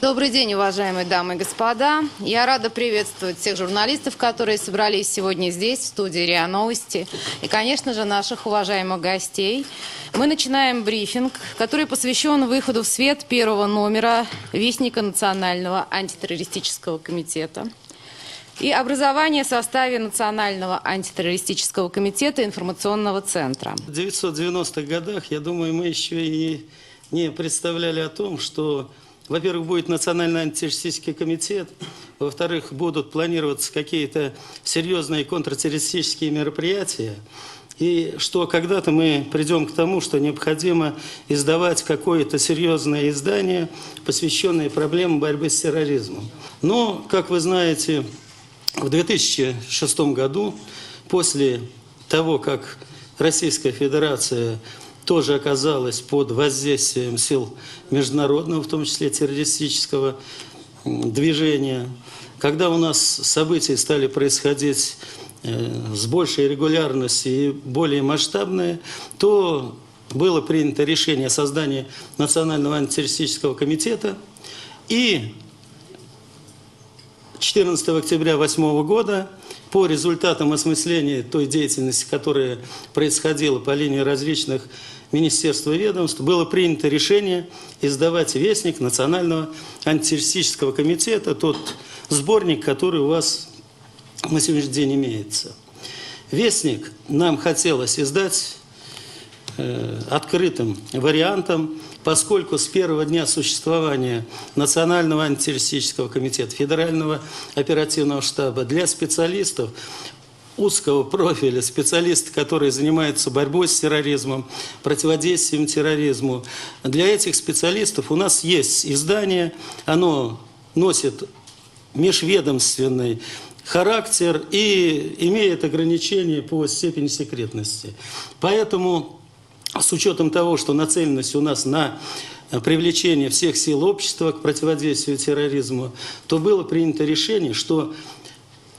Добрый день, уважаемые дамы и господа. Я рада приветствовать всех журналистов, которые собрались сегодня здесь, в студии РИА Новости. И, конечно же, наших уважаемых гостей. Мы начинаем брифинг, который посвящен выходу в свет первого номера Вестника Национального антитеррористического комитета и образование в составе Национального антитеррористического комитета информационного центра. В 1990-х годах, я думаю, мы еще и не представляли о том, что, во-первых, будет Национальный антитеррористический комитет, во-вторых, будут планироваться какие-то серьезные контртеррористические мероприятия, и что когда-то мы придем к тому, что необходимо издавать какое-то серьезное издание, посвященное проблемам борьбы с терроризмом. Но, как вы знаете, в 2006 году, после того, как Российская Федерация тоже оказалась под воздействием сил международного, в том числе террористического движения, когда у нас события стали происходить с большей регулярностью и более масштабные, то было принято решение о создании Национального антитеррористического комитета. И 14 октября 2008 года по результатам осмысления той деятельности, которая происходила по линии различных министерств и ведомств, было принято решение издавать вестник Национального антитеррористического комитета, тот сборник, который у вас на сегодняшний день имеется. Вестник нам хотелось издать открытым вариантом, поскольку с первого дня существования Национального антитеррористического комитета, Федерального оперативного штаба для специалистов узкого профиля, специалисты, которые занимаются борьбой с терроризмом, противодействием терроризму, для этих специалистов у нас есть издание, оно носит межведомственный характер и имеет ограничения по степени секретности. Поэтому, с учетом того, что нацеленность у нас на привлечение всех сил общества к противодействию терроризму, то было принято решение, что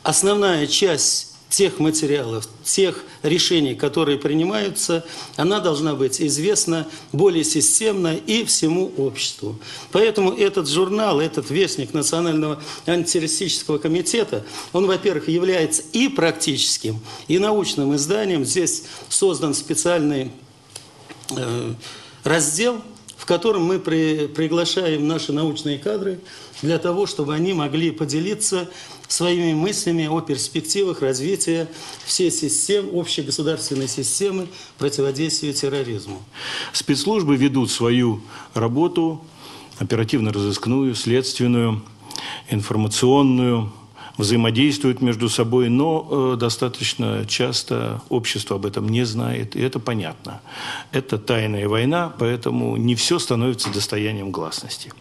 основная часть тех материалов, тех решений, которые принимаются, она должна быть известна более системно и всему обществу. Поэтому этот журнал, этот вестник Национального антитеррористического комитета, он, во-первых, является и практическим, и научным изданием. Здесь создан специальный раздел, в котором мы приглашаем наши научные кадры для того, чтобы они могли поделиться своими мыслями о перспективах развития всей системы, общегосударственной системы противодействия терроризму. Спецслужбы ведут свою работу, оперативно-розыскную, следственную, информационную, взаимодействуют между собой, но достаточно часто общество об этом не знает, и это понятно. Это тайная война, поэтому не все становится достоянием гласности.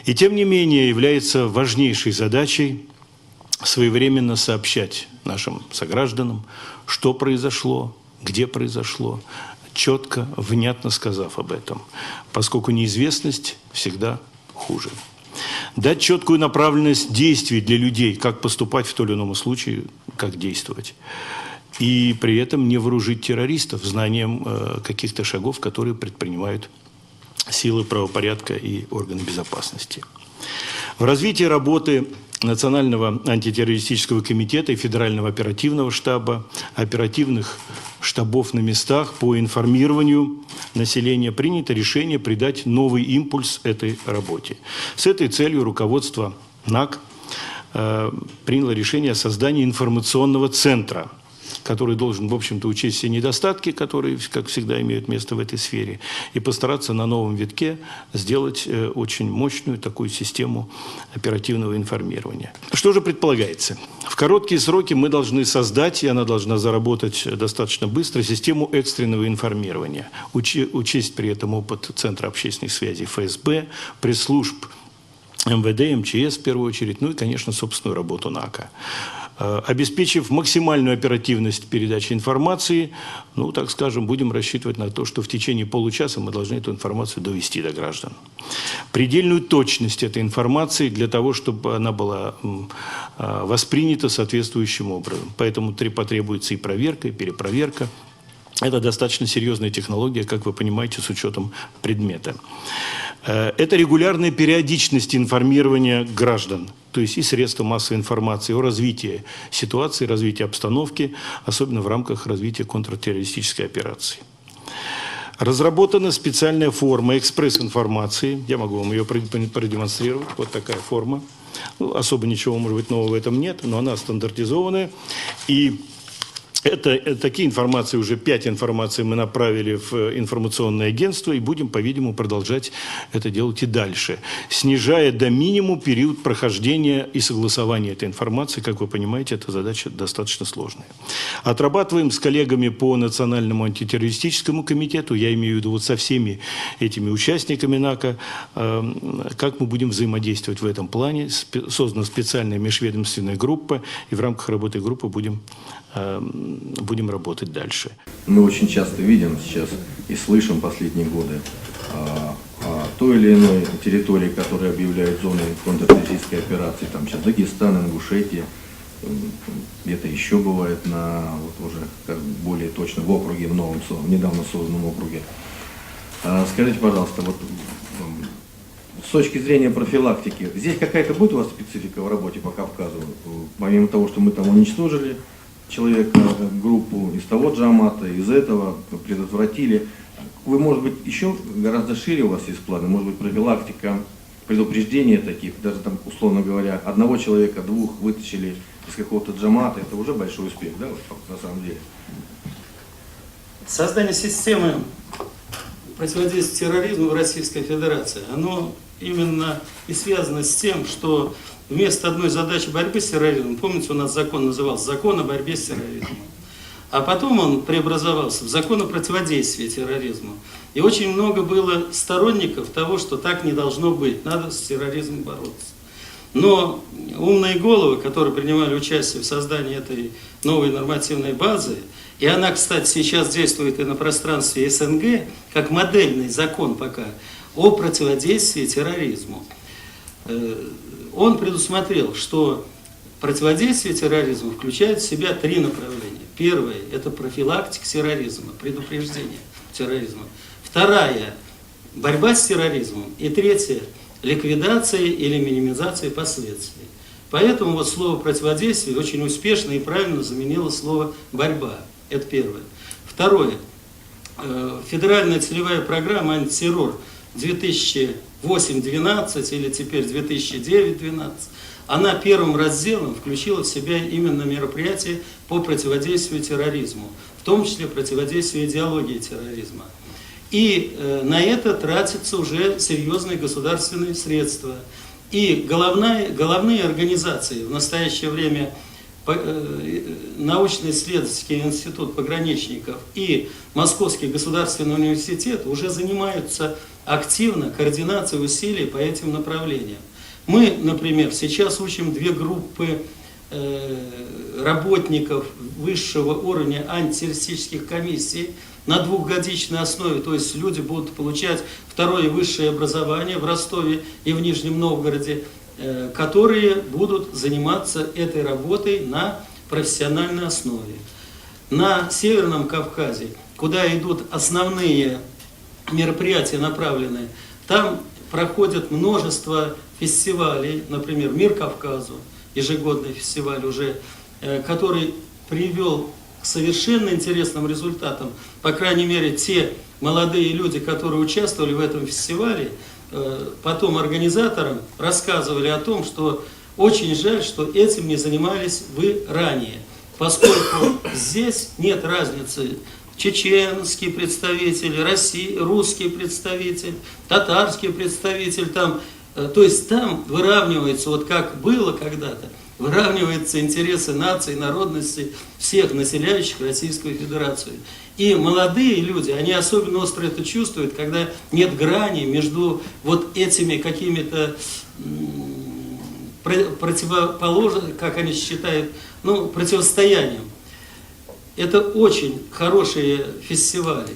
И тем не менее является важнейшей задачей своевременно сообщать нашим согражданам, что произошло, где произошло, четко, внятно сказав об этом, поскольку неизвестность всегда хуже. Дать четкую направленность действий для людей, как поступать в том или ином случае, как действовать. И при этом не вооружить террористов знанием каких-то шагов, которые предпринимают силы правопорядка и органы безопасности. В развитии работы Национального антитеррористического комитета и Федерального оперативного штаба, оперативных штабов на местах по информированию населения принято решение придать новый импульс этой работе. С этой целью руководство НАК приняло решение о создании информационного центра, который должен, в общем-то, учесть все недостатки, которые, как всегда, имеют место в этой сфере, и постараться на новом витке сделать очень мощную такую систему оперативного информирования. Что же предполагается? В короткие сроки мы должны создать, и она должна заработать достаточно быстро, систему экстренного информирования. Учесть при этом опыт Центра общественных связей ФСБ, пресс-служб МВД, МЧС в первую очередь, ну и, конечно, собственную работу НАКа. Обеспечив максимальную оперативность передачи информации, ну, так скажем, будем рассчитывать на то, что в течение получаса мы должны эту информацию довести до граждан. Предельную точность этой информации для того, чтобы она была воспринята соответствующим образом. Поэтому потребуется и проверка, и перепроверка. Это достаточно серьезная технология, как вы понимаете, с учетом предмета. Это регулярная периодичность информирования граждан, то есть и средства массовой информации о развитии ситуации, развитии обстановки, особенно в рамках развития контртеррористической операции. Разработана специальная форма экспресс-информации. Я могу вам ее продемонстрировать. Вот такая форма. Ну, особо ничего, может быть, нового в этом нет, но она стандартизованная. И такие информации, уже 5 информаций мы направили в информационное агентство и будем, по-видимому, продолжать это делать и дальше, снижая до минимума период прохождения и согласования этой информации. Как вы понимаете, эта задача достаточно сложная. Отрабатываем с коллегами по Национальному антитеррористическому комитету, я имею в виду вот со всеми этими участниками НАКО, как мы будем взаимодействовать в этом плане. Создана специальная межведомственная группа, и в рамках работы группы будем работать дальше. Мы очень часто видим сейчас и слышим последние годы о той или иной территории, которая объявляют зоной контртеррористической операции, там сейчас Дагестан, Ингушетия, где-то еще бывает вот уже как более точно в округе, в новом, недавно созданном округе. Скажите, пожалуйста, вот с точки зрения профилактики, здесь какая-то будет у вас специфика в работе по Кавказу? Помимо того, что мы там уничтожили человека, группу из того джамата, из этого предотвратили. Вы, может быть, еще гораздо шире у вас есть планы, может быть, профилактика, предупреждение таких, даже там, условно говоря, одного человека, 2 вытащили из какого-то джамата, это уже большой успех, да, вот, на самом деле? Создание системы противодействия терроризму в Российской Федерации, оно именно и связано с тем, что вместо одной задачи борьбы с терроризмом, помните, у нас закон назывался «Закон о борьбе с терроризмом», а потом он преобразовался в закон о противодействии терроризму. И очень много было сторонников того, что так не должно быть, надо с терроризмом бороться. Но умные головы, которые принимали участие в создании этой новой нормативной базы, и она, кстати, сейчас действует и на пространстве СНГ, как модельный закон пока, о противодействии терроризму, он предусмотрел, что противодействие терроризму включает в себя 3 направления. Первое – это профилактика терроризма, предупреждение терроризма. Вторая – борьба с терроризмом. И третье – ликвидация или минимизация последствий. Поэтому вот слово «противодействие» очень успешно и правильно заменило слово «борьба». Это первое. Второе – федеральная целевая программа «Антитеррор» 2008-12 или теперь 2009-12, она первым разделом включила в себя именно мероприятия по противодействию терроризму, в том числе противодействию идеологии терроризма. И на это тратятся уже серьезные государственные средства. И головные организации в настоящее время научно-исследовательский институт пограничников и Московский государственный университет уже занимаются активно координацией усилий по этим направлениям. Мы, например, сейчас учим 2 группы работников высшего уровня антитеррористических комиссий на 2-годичной основе, то есть люди будут получать 2-е высшее образование в Ростове и в Нижнем Новгороде, которые будут заниматься этой работой на профессиональной основе. На Северном Кавказе, куда идут основные мероприятия направленные, там проходят множество фестивалей, например, «Мир Кавказу», ежегодный фестиваль уже, который привел к совершенно интересным результатам. По крайней мере, те молодые люди, которые участвовали в этом фестивале, потом организаторам рассказывали о том, что очень жаль, что этим не занимались вы ранее, поскольку здесь нет разницы. Чеченский представитель, русский представитель, татарский представитель, там, то есть там выравнивается, вот как было когда-то, выравниваются интересы наций, народностей всех населяющих Российскую Федерацию. И молодые люди, они особенно остро это чувствуют, когда нет грани между вот этими какими-то противоположными, как они считают, противостоянием. Это очень хорошие фестивали.